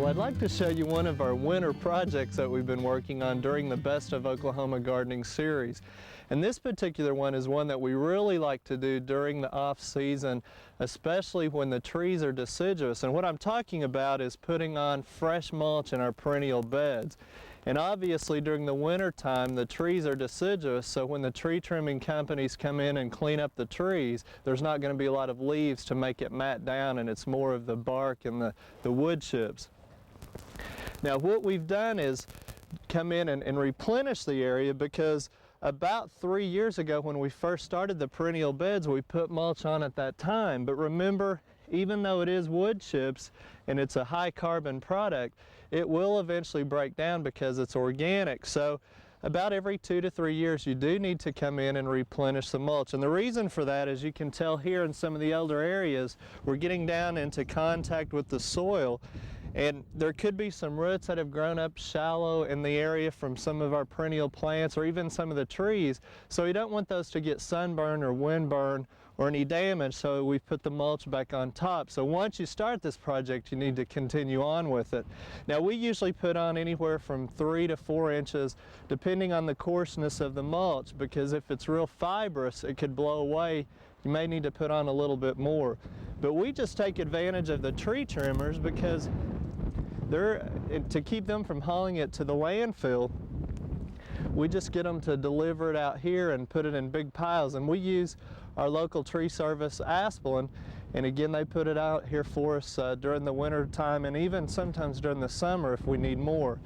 Well, I'd like to show you one of our winter projects that we've been working on during the Best of Oklahoma Gardening series. And this particular one is one that we really like to do during the off-season, especially when the trees are deciduous. And what I'm talking about is putting on fresh mulch in our perennial beds. And obviously during the winter time the trees are deciduous, so when the tree trimming companies come in and clean up the trees, there's not going to be a lot of leaves to make it mat down, and it's more of the bark and the wood chips. Now what we've done is come in and replenish the area, because about 3 years ago when we first started the perennial beds we put mulch on at that time. But remember, even though it is wood chips and it's a high carbon product, it will eventually break down because it's organic. So about every 2 to 3 years you do need to come in and replenish the mulch. And the reason for that, as you can tell here in some of the older areas, we're getting down into contact with the soil, and there could be some roots that have grown up shallow in the area from some of our perennial plants or even some of the trees. So we don't want those to get sunburn or windburn or any damage, so we put the mulch back on top. So once you start this project you need to continue on with it. Now we usually put on anywhere from 3 to 4 inches depending on the coarseness of the mulch, because if it's real fibrous it could blow away. You may need to put on a little bit more. But we just take advantage of the tree trimmers because to keep them from hauling it to the landfill, we just get them to deliver it out here and put it in big piles. And we use our local tree service, Asplin, and again they put it out here for us during the winter time and even sometimes during the summer if we need more.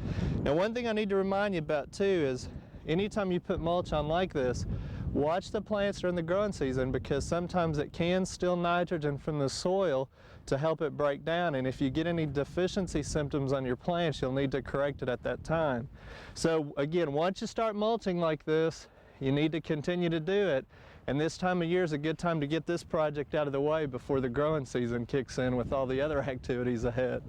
Now one thing I need to remind you about too is anytime you put mulch on like this, watch the plants during the growing season, because sometimes it can steal nitrogen from the soil to help it break down, and if you get any deficiency symptoms on your plants you'll need to correct it at that time. So again, once you start mulching like this you need to continue to do it, and this time of year is a good time to get this project out of the way before the growing season kicks in with all the other activities ahead.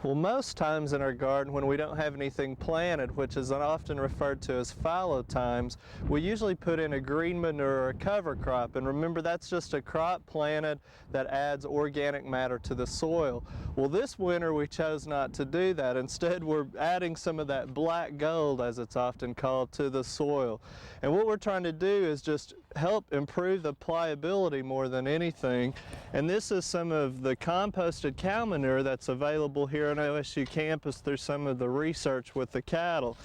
Well, most times in our garden when we don't have anything planted, which is often referred to as fallow times, we usually put in a green manure or a cover crop. And remember, that's just a crop planted that adds organic matter to the soil. Well, this winter we chose not to do that. Instead, we're adding some of that black gold, as it's often called, to the soil. And what we're trying to do is just help improve the pliability more than anything. And this is some of the composted cow manure that's available here on OSU campus through some of the research with the cattle.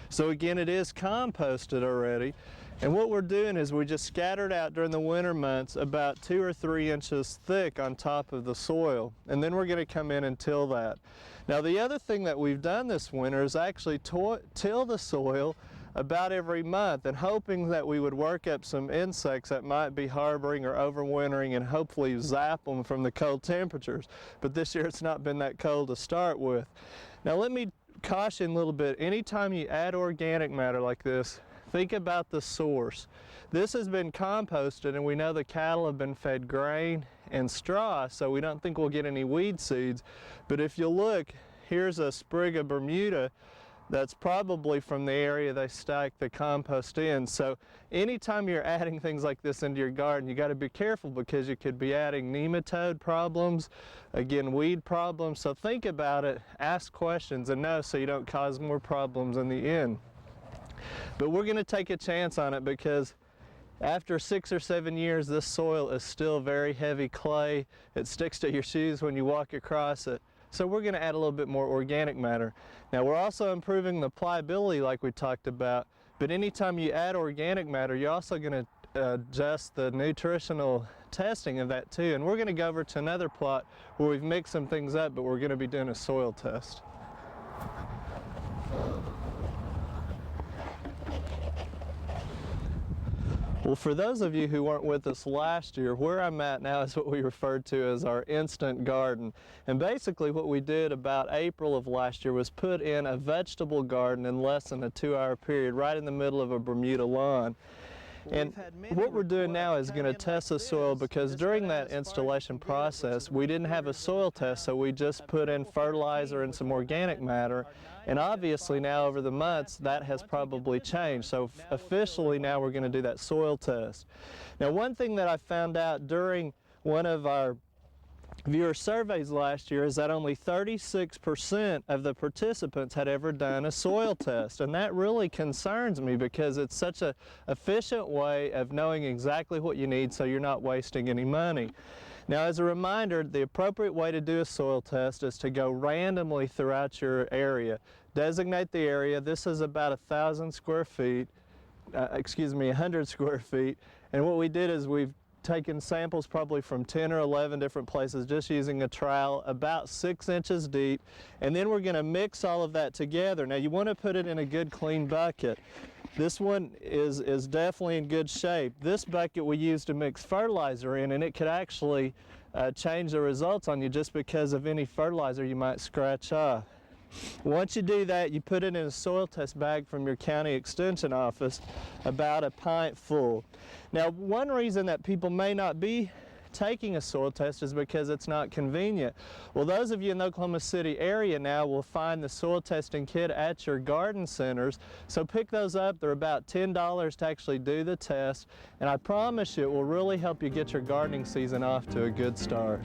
So again, it is composted already, and what we're doing is we just scattered out during the winter months about 2 or 3 inches thick on top of the soil, and then we're going to come in and till that. Now the other thing that we've done this winter is actually till the soil about every month, and hoping that we would work up some insects that might be harboring or overwintering and hopefully zap them from the cold temperatures. But this year it's not been that cold to start with. Now let me caution a little bit. Anytime you add organic matter like this, think about the source. This has been composted, and we know the cattle have been fed grain and straw, so we don't think we'll get any weed seeds. But if you look, here's a sprig of Bermuda that's probably from the area they stack the compost in. So anytime you're adding things like this into your garden, you got to be careful, because you could be adding nematode problems, again weed problems. So think about it, ask questions, and know so you don't cause more problems in the end. But we're going to take a chance on it, because after 6 or 7 years this soil is still very heavy clay. It sticks to your shoes when you walk across it. So we're going to add a little bit more organic matter. Now we're also improving the pliability like we talked about, but anytime you add organic matter you're also going to adjust the nutritional testing of that too. And we're going to go over to another plot where we've mixed some things up, but we're going to be doing a soil test. Well, for those of you who weren't with us last year, where I'm at now is what we referred to as our instant garden. And basically what we did about April of last year was put in a vegetable garden in less than a 2-hour period right in the middle of a Bermuda lawn. And what we're doing now is going to test the soil, because during that installation process we didn't have a soil test, so we just put in fertilizer and some organic matter. And obviously now over the months that has probably changed, so officially now we're going to do that soil test. Now one thing that I found out during one of our viewer surveys last year is that only 36% of the participants had ever done a soil test, and that really concerns me because it's such an efficient way of knowing exactly what you need so you're not wasting any money. Now, as a reminder, the appropriate way to do a soil test is to go randomly throughout your area. Designate the area. This is about 1,000 square feet, 100 square feet, and what we did is we've taken samples probably from 10 or 11 different places just using a trowel about 6 inches deep, and then we're going to mix all of that together. Now you want to put it in a good clean bucket. This one is definitely in good shape. This bucket we use to mix fertilizer in, and it could actually change the results on you just because of any fertilizer you might scratch off. Once you do that, you put it in a soil test bag from your county extension office, about a pint full. Now, one reason that people may not be taking a soil test is because it's not convenient. Well, those of you in the Oklahoma City area now will find the soil testing kit at your garden centers, so pick those up. They're about $10 to actually do the test, and I promise you it will really help you get your gardening season off to a good start.